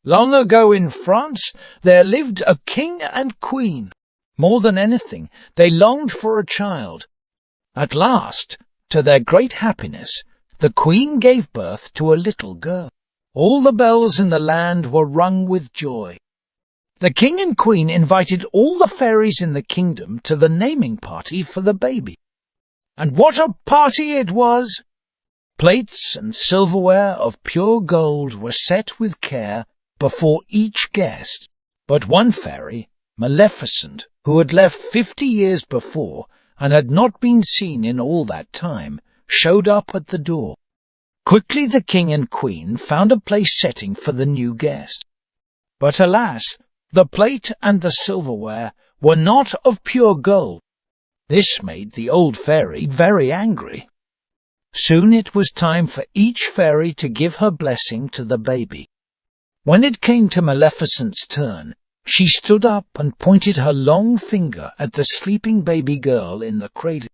Long ago in France, there lived a king and queen. More than anything, they longed for a child. At last, to their great happiness, the queen gave birth to a little girl. All the bells in the land were rung with joy. The king and queen invited all the fairies in the kingdom to the naming party for the baby. And what a party it was! Plates and silverware of pure gold were set with care before each guest. But one fairy, Maleficent, who had left 50 years before and had not been seen in all that time, showed up at the door. Quickly the king and queen found a place setting for the new guest. But alas, the plate and the silverware were not of pure gold. This made the old fairy very angry. Soon it was time for each fairy to give her blessing to the baby. When it came to Maleficent's turn, she stood up and pointed her long finger at the sleeping baby girl in the cradle.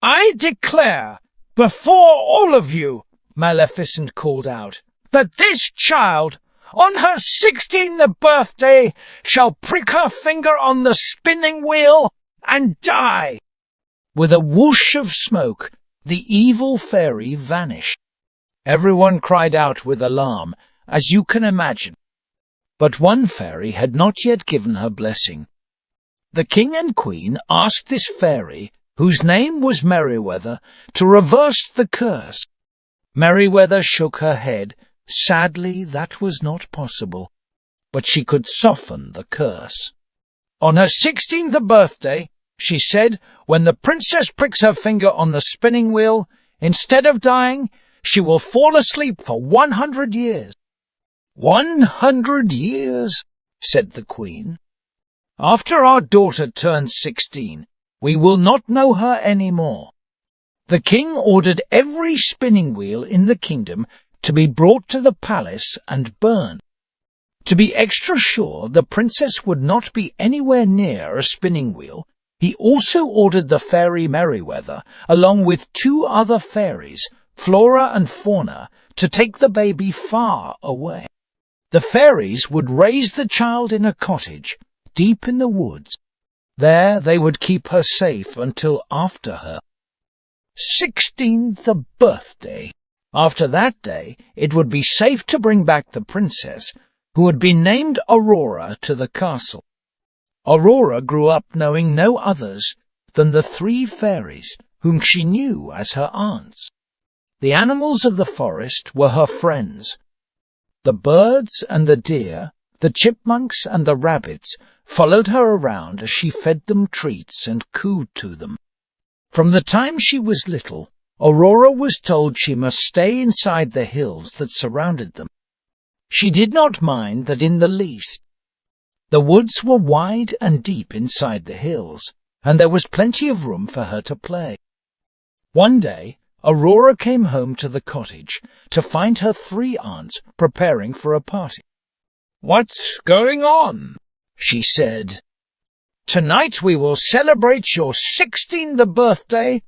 "I declare, before all of you," Maleficent called out, "that this child, on her 16th birthday, shall prick her finger on the spinning wheel and die." With a whoosh of smoke, the evil fairy vanished. Everyone cried out with alarm, as you can imagine. But one fairy had not yet given her blessing. The king and queen asked this fairy, whose name was Merryweather, to reverse the curse. Merryweather shook her head. Sadly, that was not possible. But she could soften the curse. On her 16th birthday, she said, when the princess pricks her finger on the spinning wheel, instead of dying, she will fall asleep for 100 years. 100 years, said the queen. After our daughter turns 16, we will not know her any more. The king ordered every spinning wheel in the kingdom to be brought to the palace and burned. To be extra sure the princess would not be anywhere near a spinning wheel, he also ordered the fairy Merryweather, along with 2 other fairies, Flora and Fauna, to take the baby far away. The fairies would raise the child in a cottage, deep in the woods. There they would keep her safe until after her 16th birthday. After that day, it would be safe to bring back the princess, who had been named Aurora, to the castle. Aurora grew up knowing no others than the 3 fairies, whom she knew as her aunts. The animals of the forest were her friends. The birds and the deer, the chipmunks and the rabbits followed her around as she fed them treats and cooed to them. From the time she was little, Aurora was told she must stay inside the hills that surrounded them. She did not mind that in the least. The woods were wide and deep inside the hills, and there was plenty of room for her to play. One day, Aurora came home to the cottage to find her 3 aunts preparing for a party. "What's going on?" she said. "Tonight we will celebrate your 16th birthday,"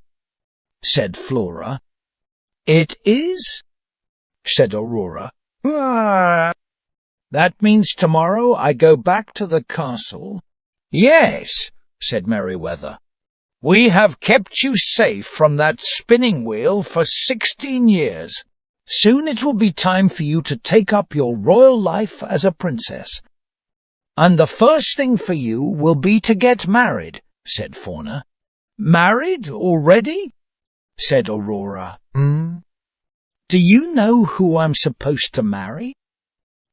said Flora. "It is?" said Aurora. "That means tomorrow I go back to the castle." "Yes," said Merryweather. "We have kept you safe from that spinning wheel for 16 years. Soon it will be time for you to take up your royal life as a princess. And the first thing for you will be to get married," said Fauna. "Married already?" said Aurora. "Do you know who I'm supposed to marry?"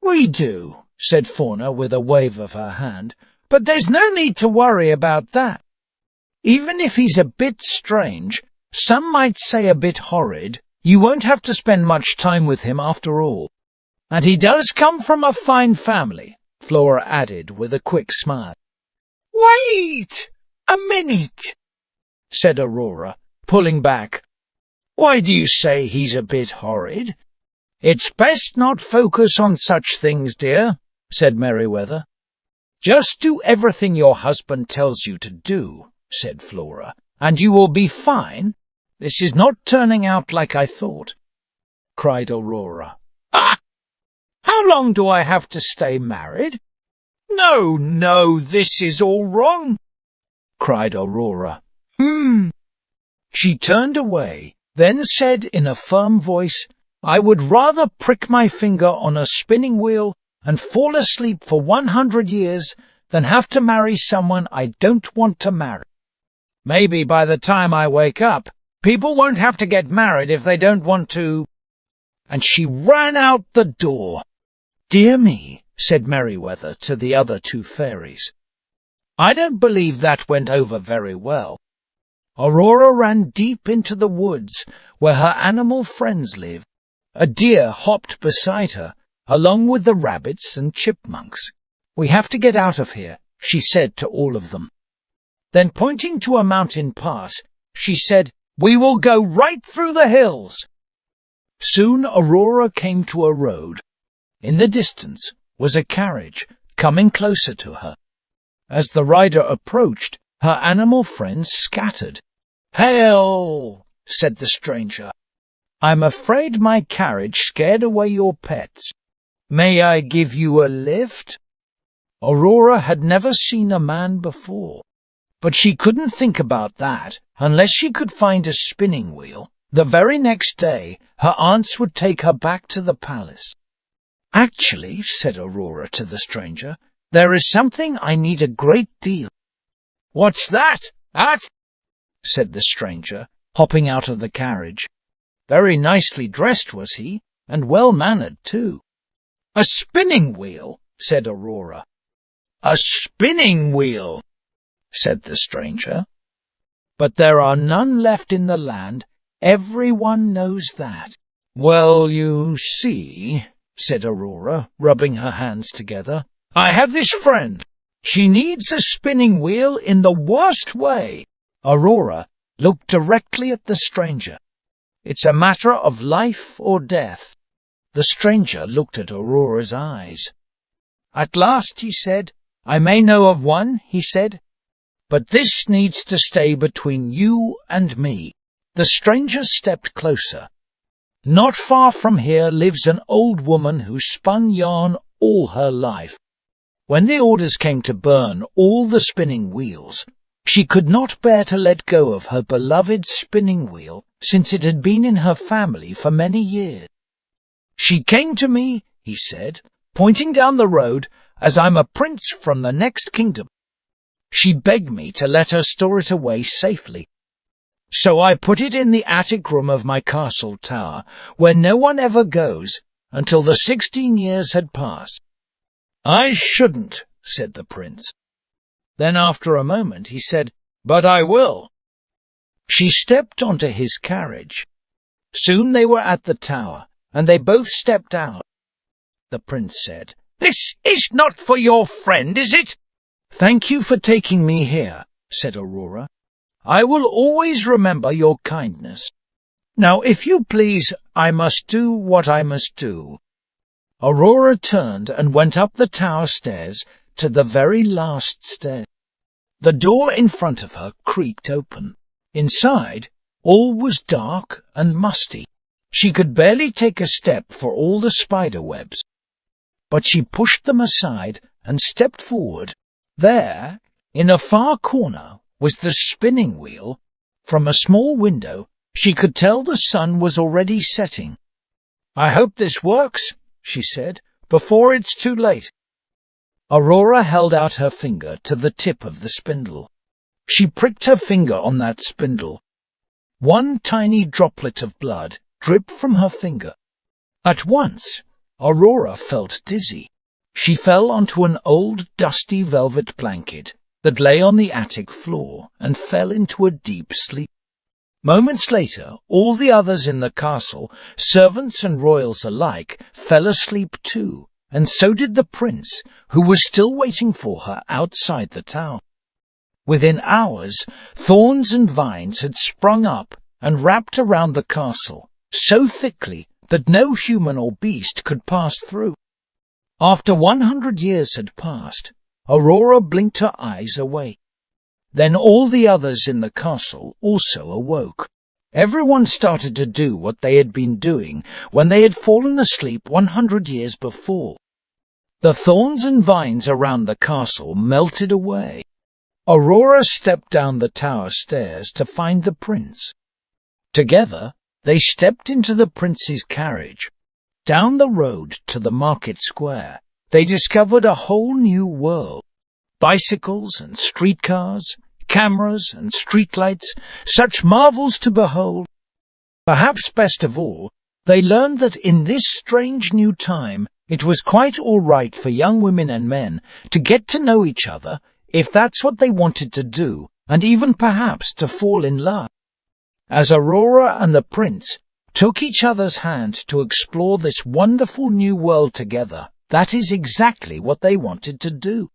"We do," said Fauna with a wave of her hand, "but there's no need to worry about that. Even if he's a bit strange, some might say a bit horrid, you won't have to spend much time with him after all. And he does come from a fine family," Flora added with a quick smile. "Wait a minute," said Aurora, pulling back. "Why do you say he's a bit horrid?" "It's best not focus on such things, dear," said Merryweather. "Just do everything your husband tells you to do," said Flora, "and you will be fine. This is not turning out like I thought," cried Aurora. "Ah! How long do I have to stay married?" "No, no, this is all wrong," cried Aurora. She turned away, then said in a firm voice, "I would rather prick my finger on a spinning wheel and fall asleep for 100 years than have to marry someone I don't want to marry. Maybe by the time I wake up, people won't have to get married if they don't want to." And she ran out the door. "Dear me," said Merryweather to the other two fairies. "I don't believe that went over very well." Aurora ran deep into the woods where her animal friends lived. A deer hopped beside her, along with the rabbits and chipmunks. "We have to get out of here," she said to all of them. Then, pointing to a mountain pass, she said, "We will go right through the hills." Soon Aurora came to a road. In the distance was a carriage coming closer to her. As the rider approached, her animal friends scattered. "Hail!" said the stranger. "I'm afraid my carriage scared away your pets. May I give you a lift?" Aurora had never seen a man before, but she couldn't think about that unless she could find a spinning wheel. The very next day, her aunts would take her back to the palace. "Actually," said Aurora to the stranger, "there is something I need a great deal." "What's that, said the stranger, hopping out of the carriage. Very nicely dressed was he, and well-mannered too. "A spinning wheel," said Aurora. "A spinning wheel," said the stranger. "But there are none left in the land. Everyone knows that." "Well, you see," said Aurora, rubbing her hands together, "I have this friend. She needs a spinning wheel in the worst way." Aurora looked directly at the stranger. "It's a matter of life or death." The stranger looked at Aurora's eyes. "At last," he said, "I may know of one," he said, "but this needs to stay between you and me." The stranger stepped closer. "Not far from here lives an old woman who spun yarn all her life. When the orders came to burn all the spinning wheels, she could not bear to let go of her beloved spinning wheel, since it had been in her family for many years. She came to me," he said, pointing down the road, "as I'm a prince from the next kingdom. She begged me to let her store it away safely. So I put it in the attic room of my castle tower, where no one ever goes, until the 16 years had passed." "I shouldn't," said the prince. Then after a moment he said, "But I will." She stepped onto his carriage. Soon they were at the tower, and they both stepped out. The prince said, "This is not for your friend, is it?" "Thank you for taking me here," said Aurora. "I will always remember your kindness. Now, if you please, I must do what I must do." Aurora turned and went up the tower stairs to the very last stair. The door in front of her creaked open. Inside, all was dark and musty. She could barely take a step for all the spider webs. But she pushed them aside and stepped forward. There, in a far corner, was the spinning wheel. From a small window, she could tell the sun was already setting. "I hope this works," she said, "before it's too late." Aurora held out her finger to the tip of the spindle. She pricked her finger on that spindle. One tiny droplet of blood dripped from her finger. At once, Aurora felt dizzy. She fell onto an old, dusty velvet blanket that lay on the attic floor and fell into a deep sleep. Moments later, all the others in the castle, servants and royals alike, fell asleep too, and so did the prince, who was still waiting for her outside the tower. Within hours, thorns and vines had sprung up and wrapped around the castle, so thickly that no human or beast could pass through. After 100 years had passed, Aurora blinked her eyes awake. Then all the others in the castle also awoke. Everyone started to do what they had been doing when they had fallen asleep 100 years before. The thorns and vines around the castle melted away. Aurora stepped down the tower stairs to find the prince. Together, they stepped into the prince's carriage. Down the road to the market square, they discovered a whole new world. Bicycles and streetcars, cameras and streetlights, such marvels to behold. Perhaps best of all, they learned that in this strange new time, it was quite all right for young women and men to get to know each other if that's what they wanted to do, and even perhaps to fall in love. As Aurora and the prince took each other's hand to explore this wonderful new world together, that is exactly what they wanted to do.